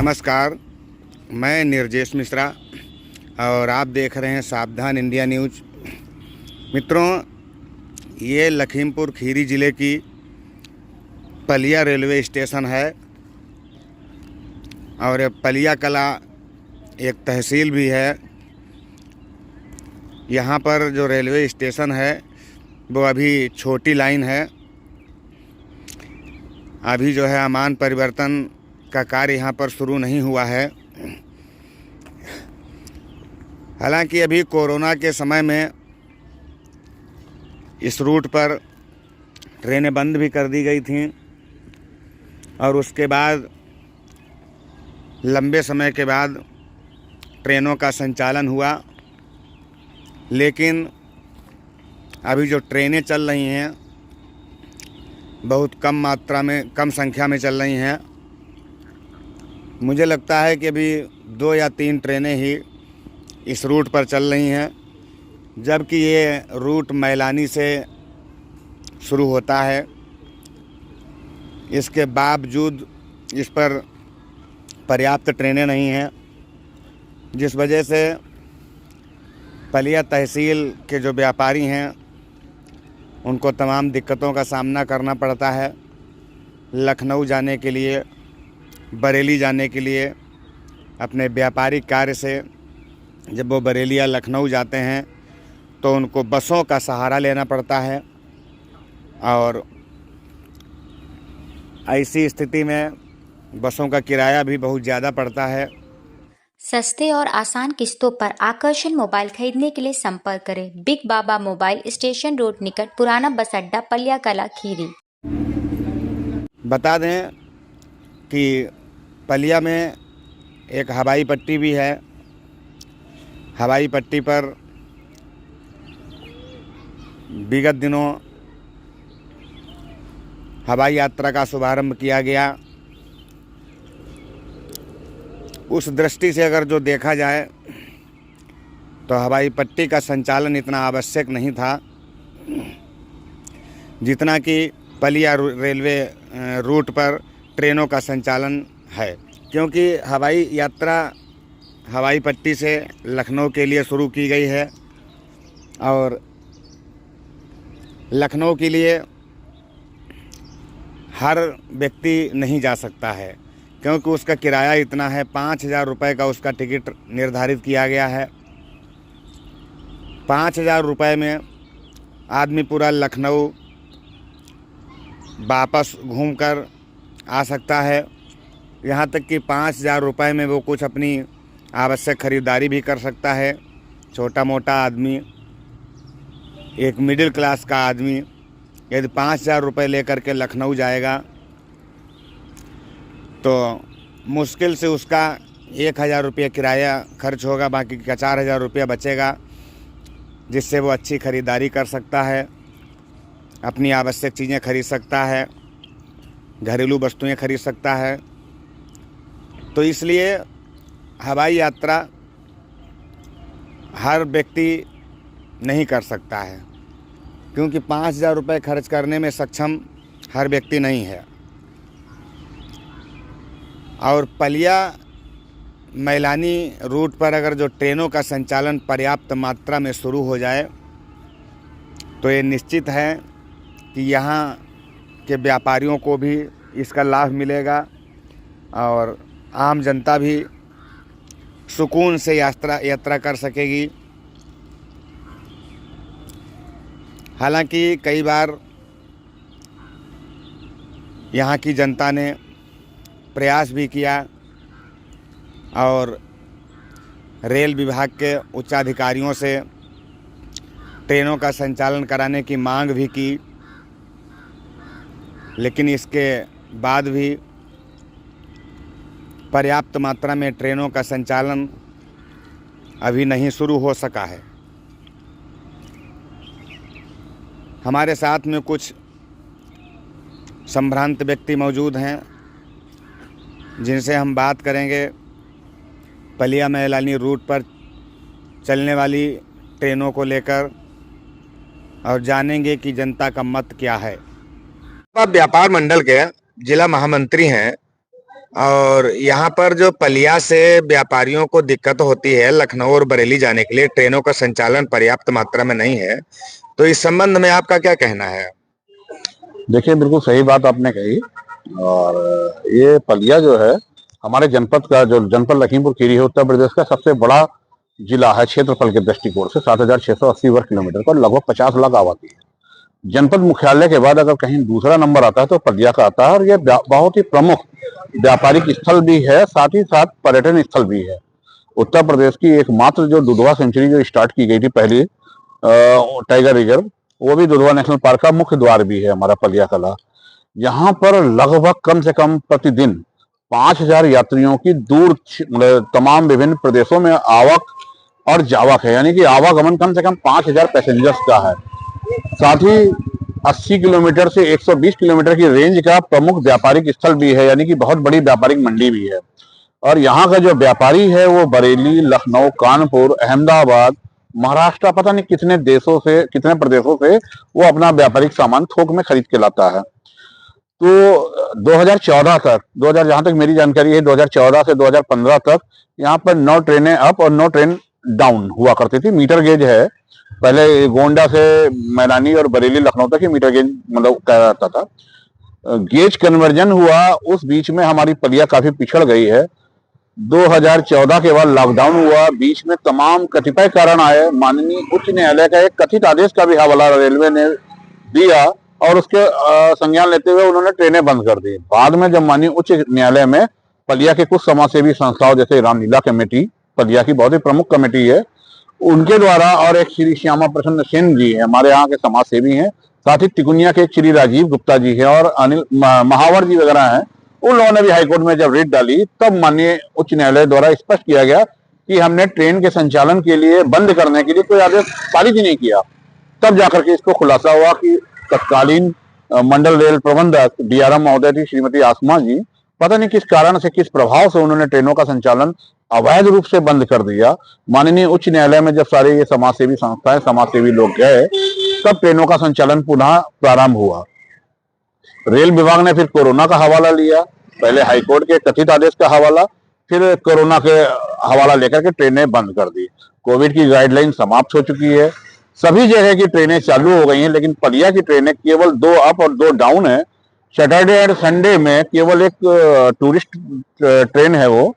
नमस्कार, मैं निर्जेश मिश्रा और आप देख रहे हैं सावधान इंडिया न्यूज। मित्रों, ये लखीमपुर खीरी ज़िले की पलिया रेलवे स्टेशन है और ये पलिया कला एक तहसील भी है। यहाँ पर जो रेलवे स्टेशन है वो अभी छोटी लाइन है। अभी जो है अमान परिवर्तन का कार्य यहाँ पर शुरू नहीं हुआ है। हालांकि अभी कोरोना के समय में इस रूट पर ट्रेनें बंद भी कर दी गई थीं और उसके बाद लंबे समय के बाद ट्रेनों का संचालन हुआ, लेकिन अभी जो ट्रेनें चल रही हैं बहुत कम मात्रा में, कम संख्या में चल रही हैं। मुझे लगता है कि अभी 2 या 3 ट्रेनें ही इस रूट पर चल रही हैं, जबकि ये रूट मैलानी से शुरू होता है। इसके बावजूद इस पर पर्याप्त ट्रेनें नहीं हैं, जिस वजह से पलिया तहसील के जो व्यापारी हैं उनको तमाम दिक्कतों का सामना करना पड़ता है। लखनऊ जाने के लिए, बरेली जाने के लिए, अपने व्यापारिक कार्य से जब वो बरेली या लखनऊ जाते हैं तो उनको बसों का सहारा लेना पड़ता है और ऐसी स्थिति में बसों का किराया भी बहुत ज़्यादा पड़ता है। सस्ते और आसान किस्तों पर आकर्षण मोबाइल खरीदने के लिए संपर्क करें बिग बाबा मोबाइल, स्टेशन रोड निकट, पुराना बस अड्डा, पलिया कला, खीरी। बता दें कि पलिया में एक हवाई पट्टी भी है। हवाई पट्टी पर विगत दिनों हवाई यात्रा का शुभारंभ किया गया। उस दृष्टि से अगर जो देखा जाए तो हवाई पट्टी का संचालन इतना आवश्यक नहीं था जितना कि पलिया रेलवे रूट पर ट्रेनों का संचालन है, क्योंकि हवाई यात्रा हवाई पट्टी से लखनऊ के लिए शुरू की गई है और लखनऊ के लिए हर व्यक्ति नहीं जा सकता है, क्योंकि उसका किराया इतना है। 5,000 रुपये का उसका टिकट निर्धारित किया गया है। 5,000 रुपये में आदमी पूरा लखनऊ वापस घूमकर आ सकता है। यहाँ तक कि 5,000 रुपये में वो कुछ अपनी आवश्यक ख़रीदारी भी कर सकता है। छोटा मोटा आदमी, एक मिडिल क्लास का आदमी यदि 5,000 रुपये लेकर के लखनऊ जाएगा तो मुश्किल से उसका 1,000 रुपये किराया खर्च होगा, बाकी का 4,000 रुपया बचेगा, जिससे वो अच्छी ख़रीदारी कर सकता है, अपनी आवश्यक चीज़ें खरीद सकता है, घरेलू वस्तुएं खरीद सकता है। तो इसलिए हवाई यात्रा हर व्यक्ति नहीं कर सकता है, क्योंकि 5,000 रुपये खर्च करने में सक्षम हर व्यक्ति नहीं है। और पलिया मैलानी रूट पर अगर जो ट्रेनों का संचालन पर्याप्त मात्रा में शुरू हो जाए तो ये निश्चित है कि यहाँ के व्यापारियों को भी इसका लाभ मिलेगा और आम जनता भी सुकून से यात्रा कर सकेगी। हालांकि कई बार यहाँ की जनता ने प्रयास भी किया और रेल विभाग के उच्चाधिकारियों से ट्रेनों का संचालन कराने की मांग भी की, लेकिन इसके बाद भी पर्याप्त मात्रा में ट्रेनों का संचालन अभी नहीं शुरू हो सका है। हमारे साथ में कुछ संभ्रांत व्यक्ति मौजूद हैं जिनसे हम बात करेंगे पलिया मैलानी रूट पर चलने वाली ट्रेनों को लेकर और जानेंगे कि जनता का मत क्या है। आप व्यापार मंडल के जिला महामंत्री हैं और यहाँ पर जो पलिया से व्यापारियों को दिक्कत होती है लखनऊ और बरेली जाने के लिए, ट्रेनों का संचालन पर्याप्त मात्रा में नहीं है, तो इस संबंध में आपका क्या कहना है? देखिए, बिल्कुल सही बात आपने कही। और ये पलिया जो है हमारे जनपद का, जो जनपद लखीमपुर खीरी है, उत्तर प्रदेश का सबसे बड़ा जिला है क्षेत्रफल के दृष्टिकोण से। 7,680 वर्ग किलोमीटर का, लगभग 50 लाख आबादी है। जनपद मुख्यालय के बाद अगर कहीं दूसरा नंबर आता है तो पलिया का आता है। और ये बहुत ही प्रमुख व्यापारिक स्थल भी है, साथ ही साथ पर्यटन स्थल भी है। उत्तर प्रदेश की एकमात्र जो दुधवा सेंचुरी जो स्टार्ट की गई थी पहली, टाइगर रिजर्व, वो भी दुधवा नेशनल पार्क का मुख्य द्वार भी है हमारा पलिया कला। यहाँ पर लगभग कम से कम प्रतिदिन 5,000 यात्रियों की दूर तमाम विभिन्न प्रदेशों में आवक और जावक है, यानी कि आवागमन कम से कम 5,000 पैसेंजर्स का है। साथ ही 80 किलोमीटर से 120 किलोमीटर की रेंज का प्रमुख व्यापारिक स्थल भी है, यानी कि बहुत बड़ी व्यापारिक मंडी भी है। और यहाँ का जो व्यापारी है वो बरेली, लखनऊ, कानपुर, अहमदाबाद, महाराष्ट्र, पता नहीं कितने देशों से, कितने प्रदेशों से वो अपना व्यापारिक सामान थोक में खरीद के लाता है। तो 2014 तक, 2000 जहां तक मेरी जानकारी है, 2014 से 2015 तक यहाँ पर 9 ट्रेनें अप और 9 ट्रेन डाउन हुआ करती थी। मीटर गेज है, पहले गोंडा से मैलानी और बरेली लखनऊ तक ही मीटर गेज मतलब कहा जाता था। गेज कन्वर्जन हुआ, उस बीच में हमारी पलिया काफी पिछड़ गई है। 2014 के बाद लॉकडाउन हुआ, बीच में तमाम कतिपय कारण आए। माननीय उच्च न्यायालय का एक कथित आदेश का भी हवाला रेलवे ने दिया और उसके संज्ञान लेते हुए उन्होंने ट्रेनें बंद कर दी। बाद में जब माननीय उच्च न्यायालय में पलिया के कुछ समाजसेवी संस्थाओं जैसे रामलीला कमेटी, पलिया की बहुत ही प्रमुख कमेटी है, उनके द्वारा, और एक श्री श्यामा प्रसन्न सेन जी है हमारे यहाँ के समाज सेवी हैं, साथ ही तिकुनिया के श्री राजीव गुप्ता जी है और अनिल महावर जी वगैरह हैं, उन लोगों ने भी हाईकोर्ट में जब रिट डाली तब माननीय उच्च न्यायालय द्वारा स्पष्ट किया गया कि हमने ट्रेन के संचालन के लिए, बंद करने के लिए कोई आदेश पारित ही नहीं किया। तब जाकर के इसको खुलासा हुआ कि तत्कालीन मंडल रेल प्रबंधक डीआरएम महोदय थी श्रीमती आसमा जी, पता नहीं किस कारण से, किस प्रभाव से उन्होंने ट्रेनों का संचालन अवैध रूप से बंद कर दिया। माननीय उच्च न्यायालय में जब सारे ये समाजसेवी संस्थाएं, समाजसेवी लोग गए, तब ट्रेनों का संचालन पुनः प्रारंभ हुआ। रेल विभाग ने फिर कोरोना का हवाला लिया, पहले हाईकोर्ट के कथित आदेश का हवाला, फिर कोरोना के हवाला लेकर के ट्रेनें बंद कर दी। कोविड की गाइडलाइन समाप्त हो चुकी है, सभी जगह की ट्रेनें चालू हो गई हैं, लेकिन पलिया की ट्रेनें केवल 2 अप और 2 डाउन है। सैटरडे एंड संडे में केवल एक टूरिस्ट ट्रेन है वो,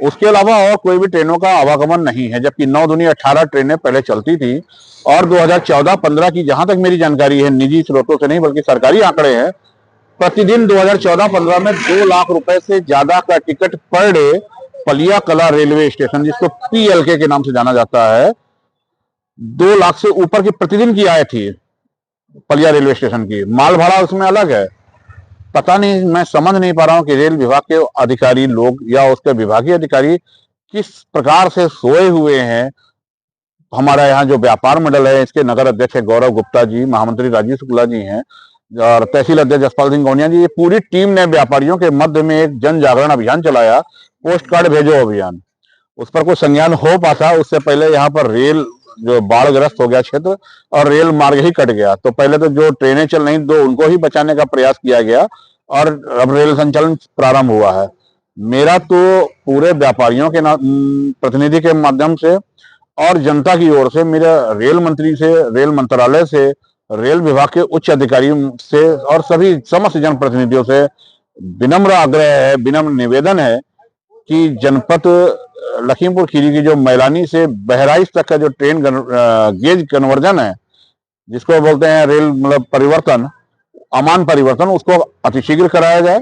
उसके अलावा और कोई भी ट्रेनों का आवागमन नहीं है। जबकि 9 दूनी 18 ट्रेनें पहले चलती थी और 2014-15 की जहां तक मेरी जानकारी है, निजी स्रोतों से नहीं बल्कि सरकारी आंकड़े हैं, प्रतिदिन 2014-15 में 2 लाख रुपए से ज्यादा का टिकट पर डे पलिया कला रेलवे स्टेशन, जिसको पीएलके के नाम से जाना जाता है, 2 लाख से ऊपर की प्रतिदिन की आय थी पलिया रेलवे स्टेशन की। माल भाड़ा उसमें अलग है। पता नहीं, मैं समझ नहीं पा रहा हूं कि रेल विभाग के अधिकारी लोग या उसके विभागीय अधिकारी किस प्रकार से सोए हुए हैं। हमारा यहाँ जो व्यापार मंडल है, इसके नगर अध्यक्ष है गौरव गुप्ता जी, महामंत्री राजीव शुक्ला जी हैं और तहसील अध्यक्ष जसपाल सिंह गौनिया जी, ये पूरी टीम ने व्यापारियों के मध्य में एक जन जागरण अभियान चलाया, पोस्ट कार्ड भेजो अभियान। उस पर कोई संज्ञान हो पाता, उससे पहले यहाँ पर रेल जो बाढ़ग्रस्त हो गया क्षेत्र और रेल मार्ग ही कट गया। तो पहले तो जो ट्रेनें चल रही दो, उनको ही बचाने का प्रयास किया गया और अब रेल संचालन प्रारंभ हुआ है। मेरा तो पूरे व्यापारियों के प्रतिनिधि के माध्यम से और जनता की ओर से, मेरा रेल मंत्री से, रेल मंत्रालय से, रेल विभाग के उच्च अधिकारियों से और सभी समस्त जनप्रतिनिधियों से विनम्र आग्रह है, विनम्र निवेदन है कि जनपद लखीमपुर खीरी की जो मैलानी से बहराइच तक का जो ट्रेन गेज कन्वर्जन है, जिसको बोलते हैं रेल मतलब परिवर्तन, अमान परिवर्तन, उसको अतिशीघ्र कराया जाए।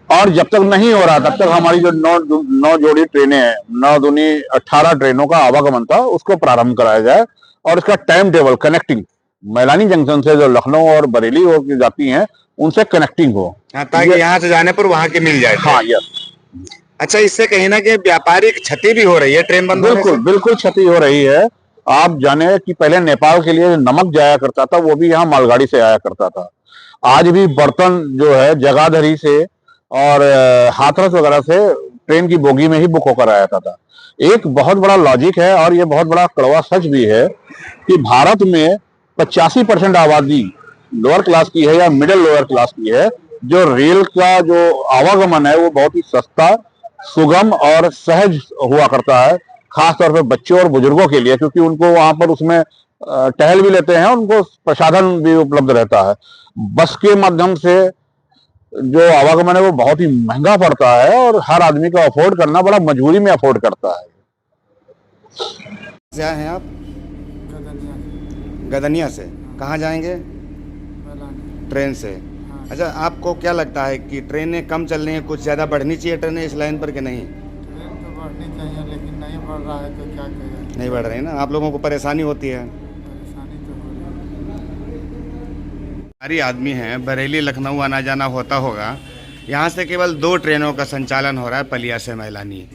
और जब तक नहीं हो रहा तब तक हमारी जो 9 जोड़ी ट्रेनें हैं, 9 दूनी 18 ट्रेनों का आवागमन था, उसको प्रारंभ कराया जाए और इसका time table connecting Mailani junction से जो लखनऊ और बरेली हो जाती हैं उनसे कनेक्टिंग हो, ताकि यहाँ से जाने पर वहां की मिल जाए। हाँ, यस। अच्छा, इससे कहीं ना कहीं व्यापारिक क्षति भी हो रही है ट्रेन बंद होने से? बिल्कुल क्षति हो रही है। आप जाने कि पहले नेपाल के लिए नमक जाया करता था, वो भी यहाँ मालगाड़ी से आया करता था। आज भी बर्तन जो है जगाधरी से और हाथरस वगैरह से ट्रेन की बोगी में ही बुक होकर आया था। एक बहुत बड़ा लॉजिक है और ये बहुत बड़ा कड़वा सच भी है कि भारत में 85% आबादी लोअर क्लास की है या मिडिल लोअर क्लास की है, जो रेल का जो आवागमन है वो बहुत ही सस्ता, सुगम और सहज हुआ करता है, खासतौर पर बच्चों और बुजुर्गों के लिए, क्योंकि उनको वहां पर उसमें टहल भी लेते हैं, उनको प्रसाधन भी उपलब्ध रहता है। बस के माध्यम से जो आवागमन है वो बहुत ही महंगा पड़ता है और हर आदमी को अफोर्ड करना बड़ा मजबूरी में अफोर्ड करता है। क्या हैं आप? गदनिया गदनिया से। कहाँ जाएंगे? मैलानी। ट्रेन से। हाँ। अच्छा, आपको क्या लगता है कि ट्रेनें कम चल रही हैं, कुछ ज़्यादा बढ़नी चाहिए ट्रेनें इस लाइन पर कि नहीं? ट्रेन तो बढ़नी चाहिए लेकिन नहीं बढ़ रहा है तो क्या करें। नहीं बढ़ रही ना, आप लोगों को परेशानी होती है। परेशानी तो हो रही है। सारी आदमी हैं, बरेली लखनऊ आना जाना होता होगा। यहाँ से केवल 2 ट्रेनों का संचालन हो रहा है, पलिया से मैलानी।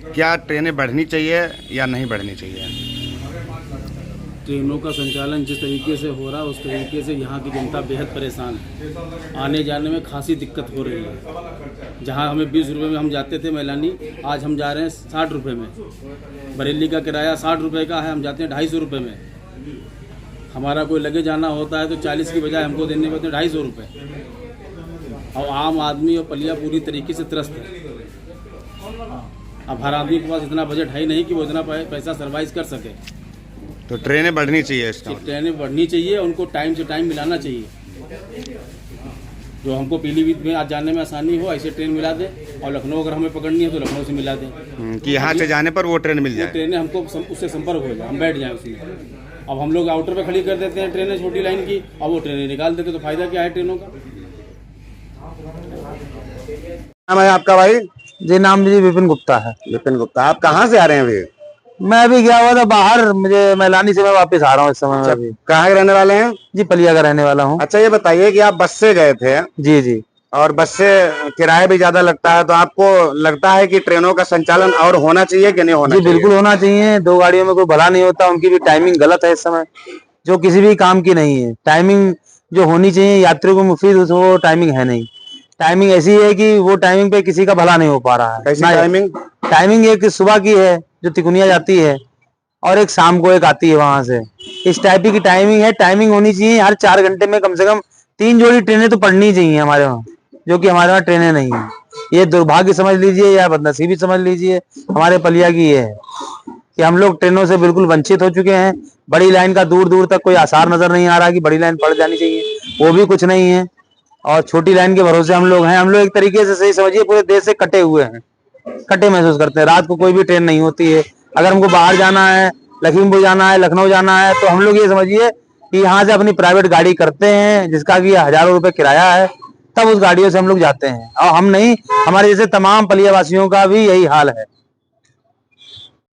क्या ट्रेनें बढ़नी चाहिए या नहीं बढ़नी चाहिए? ट्रेनों का संचालन जिस तरीके से हो रहा है उस तरीके से यहाँ की जनता बेहद परेशान है। आने जाने में खासी दिक्कत हो रही है। जहाँ हमें 20 रुपये में हम जाते थे मैलानी, आज हम जा रहे हैं 60 रुपये में। बरेली का किराया 60 रुपये का है, हम जाते हैं 250 रुपये में। हमारा कोई लगे जाना होता है तो 40 की बजाय हमको देने पड़ते हैं 250 रुपये। और आम आदमी और पलिया पूरी तरीके से त्रस्त है। अब हर आदमी के पास इतना बजट है ही नहीं कि वो इतना पैसा सर्वाइव कर सके। तो ट्रेनें बढ़नी चाहिए इसका मतलब। ट्रेनें बढ़नी चाहिए, उनको टाइम से टाइम मिलाना चाहिए। जो हमको पीलीभीत में आज जाने में आसानी हो ऐसे ट्रेन मिला दे, और लखनऊ अगर हमें पकड़नी है तो लखनऊ से मिला दें कि यहाँ से जाने पर वो ट्रेन मिल जाए। ट्रेनें हमको उससे संपर्क हो जाए, हम बैठ जाएं उसमें। अब हम लोग आउटर पे खड़ी कर देते हैं ट्रेनें छोटी लाइन की, अब वो ट्रेनें निकाल देते तो फायदा क्या है ट्रेनों का। नाम है आपका भाई? जी नाम जी विपिन गुप्ता है। विपिन गुप्ता। आप कहाँ से आ रहे हैं अभी? मैं अभी गया हुआ था बाहर, मुझे मैलानी से मैं वापस आ रहा हूँ इस समय में। अभी कहाँ के रहने वाले हैं? जी पलिया का रहने वाला हूँ। अच्छा, ये बताइए कि आप बस से गए थे जी जी। और बस से किराया भी ज्यादा लगता है, तो आपको लगता है कि ट्रेनों का संचालन और होना चाहिए कि नहीं होना जी चाहिए? बिल्कुल होना चाहिए। 2 गाड़ियों में कोई भला नहीं होता, उनकी भी टाइमिंग गलत है इस समय, जो किसी भी काम की नहीं है। टाइमिंग जो होनी चाहिए यात्रियों को मुफीद, वो टाइमिंग है नहीं। टाइमिंग ऐसी है कि वो टाइमिंग पे किसी का भला नहीं हो पा रहा है। कैसी टाइमिंग? टाइमिंग एक सुबह की है जो तिकुनिया जाती है, और एक शाम को एक आती है वहां से। इस टाइप की टाइमिंग है। टाइमिंग होनी चाहिए, हर 4 घंटे में कम से कम 3 जोड़ी ट्रेनें तो पड़नी चाहिए हमारे वहाँ, जो कि हमारे वहाँ ट्रेनें नहीं है। ये दुर्भाग्य समझ लीजिए या बदनसीबी समझ लीजिए हमारे पलिया की ये है कि हम लोग ट्रेनों से बिल्कुल वंचित हो चुके हैं। बड़ी लाइन का दूर दूर तक कोई आसार नजर नहीं आ रहा कि बड़ी लाइन पड़ जानी चाहिए, वो भी कुछ नहीं है। और छोटी लाइन के भरोसे हम लोग हैं। हम लोग एक तरीके से सही समझिए पूरे देश से कटे हुए हैं, कटे महसूस करते हैं। रात को कोई भी ट्रेन नहीं होती है। अगर हमको बाहर जाना है, लखीमपुर जाना है, लखनऊ जाना है, तो हम लोग ये समझिए कि यहाँ से अपनी प्राइवेट गाड़ी करते हैं जिसका कि हजारों रुपए किराया है, तब उस गाड़ियों से हम लोग जाते हैं। और हम नहीं, हमारे जैसे तमाम पलिया वासियों का भी यही हाल है।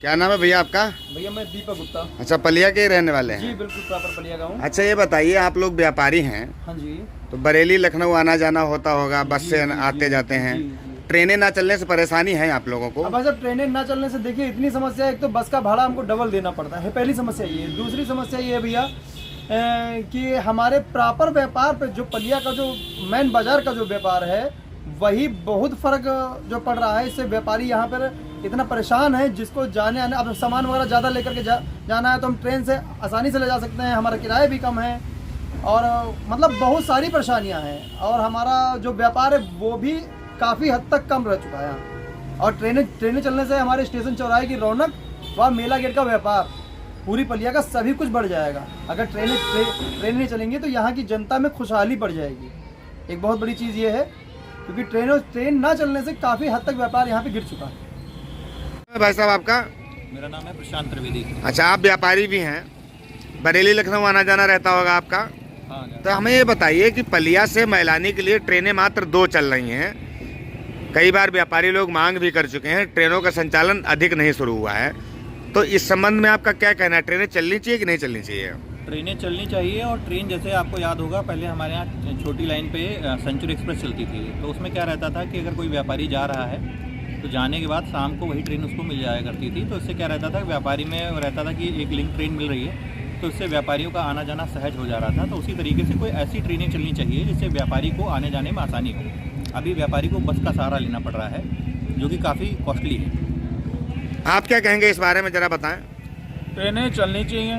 क्या नाम है भैया आपका? भैया मैं दीपक गुप्ता। अच्छा, पलिया के ही रहने वाले जी हैं? बिल्कुल प्रॉपर पलिया का हूँ। अच्छा, ये बताइए, आप लोग व्यापारी हैं हाँ जी। तो बरेली लखनऊ आना जाना होता होगा, बस से आते जाते हैं। ट्रेनें ना चलने से परेशानी है आप लोगों को? अब भाई साहब ट्रेनें ना चलने से देखिए इतनी समस्या है। एक तो बस का भाड़ा हमको डबल देना पड़ता है, पहली समस्या ये है। दूसरी समस्या ये है भैया कि हमारे प्रॉपर व्यापार पे जो पलिया का जो मेन बाजार का जो व्यापार है वही बहुत फर्क जो पड़ रहा है। इससे व्यापारी यहाँ पर इतना परेशान है, जिसको जाने आने अब सामान वगैरह ज़्यादा लेकर के जाना है तो हम ट्रेन से आसानी से ले जा सकते हैं, हमारा किराया भी कम है और मतलब बहुत सारी परेशानियाँ हैं। और हमारा जो व्यापार है वो भी काफ़ी हद तक कम रह चुका है। और ट्रेनें चलने से हमारे स्टेशन चौराहे की रौनक व मेला गेट का व्यापार, पूरी पलिया का सभी कुछ बढ़ जाएगा। अगर ट्रेनें नहीं चलेंगी तो यहाँ की जनता में खुशहाली बढ़ जाएगी। एक बहुत बड़ी चीज़ ये है क्योंकि ट्रेन ना चलने से काफ़ी हद तक व्यापार यहाँ पे गिर चुका है। भाई साहब आपका? मेरा नाम है प्रशांत त्रिवेदी। अच्छा, आप व्यापारी भी हैं, बरेली लखनऊ आना जाना रहता होगा आपका? हाँ। तो हमें ये बताइए कि पलिया से मैलानी के लिए ट्रेनें मात्र 2 चल रही हैं। कई बार व्यापारी लोग मांग भी कर चुके हैं, ट्रेनों का संचालन अधिक नहीं शुरू हुआ है। तो इस संबंध में आपका क्या कहना है? ट्रेनें चलनी चाहिए कि नहीं चलनी चाहिए? ट्रेनें चलनी चाहिए। और ट्रेन जैसे आपको याद होगा पहले हमारे यहाँ छोटी लाइन पे सेंचुरी एक्सप्रेस चलती थी, तो उसमें क्या रहता था कि अगर कोई व्यापारी जा रहा है तो जाने के बाद शाम को वही ट्रेन उसको मिल जाया करती थी। तो इससे क्या रहता था, व्यापारी में रहता था कि एक लिंक ट्रेन मिल रही है, तो इससे व्यापारियों का आना जाना सहज हो जा रहा था। तो उसी तरीके से कोई ऐसी ट्रेनें चलनी चाहिए जिससे व्यापारी को आने जाने में आसानी हो। अभी व्यापारी को बस का सहारा लेना पड़ रहा है जो कि काफ़ी कॉस्टली है। आप क्या कहेंगे इस बारे में, ज़रा बताएं। ट्रेनें चलनी चाहिए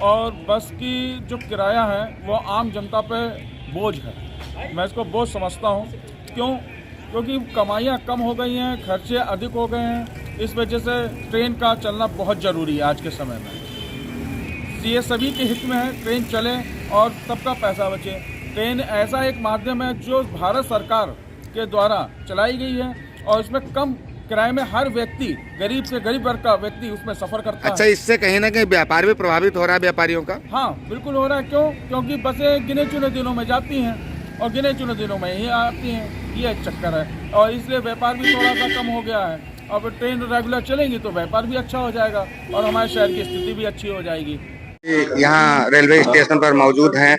और बस की जो किराया है वो आम जनता पे बोझ है। मैं इसको बहुत समझता हूँ। क्योंकि कमाइयाँ कम हो गई हैं, खर्चे अधिक हो गए हैं। इस वजह से ट्रेन का चलना बहुत ज़रूरी है आज के समय में। ये सभी के हित में है, ट्रेन चले और सबका पैसा बचे। ट्रेन ऐसा एक माध्यम है जो भारत सरकार के द्वारा चलाई गई है और इसमें कम किराए में हर व्यक्ति, गरीब से गरीब वर्ग का व्यक्ति उसमें सफ़र करता अच्छा, है। इससे कहीं ना कहीं व्यापार भी प्रभावित हो रहा है, व्यापारियों का? हाँ, बिल्कुल हो रहा है। क्योंकि बसें गिने चुने दिनों में जाती हैं और गिने चुने दिनों में ही आती हैं। ये एक चक्कर है और इसलिए व्यापार भी थोड़ा सा कम हो गया है। अब ट्रेन रेगुलर चलेंगी तो व्यापार भी अच्छा हो जाएगा और हमारे शहर की स्थिति भी अच्छी हो जाएगी। यहाँ रेलवे स्टेशन पर मौजूद हैं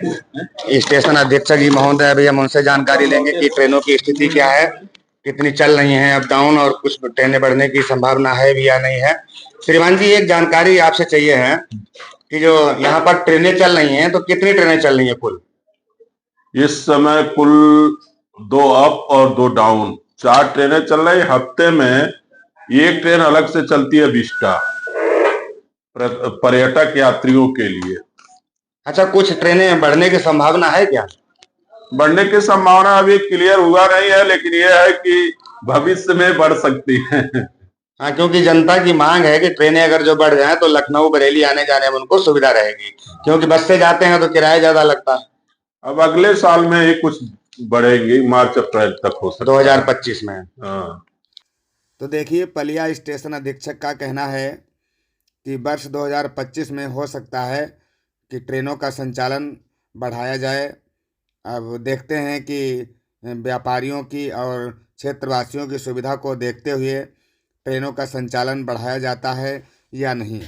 स्टेशन अधीक्षक जी महोदय। अभी हम उनसे जानकारी लेंगे कि ट्रेनों की स्थिति क्या है, कितनी चल रही हैं अप डाउन, और कुछ ट्रेनें बढ़ने की संभावना है भी या नहीं है। श्रीमान जी, एक जानकारी आपसे चाहिए है कि जो यहाँ पर ट्रेनें चल रही हैं तो कितनी ट्रेनें चल रही हैं कुल? इस समय कुल 2 अप और 2 डाउन 4 ट्रेनें चल रही। हफ्ते में एक ट्रेन अलग से चलती है विस्टा पर्यटक यात्रियों के लिए। अच्छा, कुछ ट्रेनें बढ़ने की संभावना है क्या? बढ़ने की संभावना अभी क्लियर हुआ नहीं है, लेकिन यह है कि भविष्य में बढ़ सकती है। हाँ, क्योंकि जनता की मांग है कि ट्रेनें अगर जो बढ़ जाएं तो लखनऊ बरेली आने जाने में उनको सुविधा रहेगी, क्योंकि बस से जाते हैं तो किराया ज्यादा लगता है। अब अगले साल में ये कुछ बढ़ेगी, मार्च अप्रैल तक हो सकता है, 2025 में। हाँ। तो देखिए, पलिया स्टेशन अधीक्षक का कहना है कि वर्ष 2025 में हो सकता है कि ट्रेनों का संचालन बढ़ाया जाए। अब देखते हैं कि व्यापारियों की और क्षेत्रवासियों की सुविधा को देखते हुए ट्रेनों का संचालन बढ़ाया जाता है या नहीं।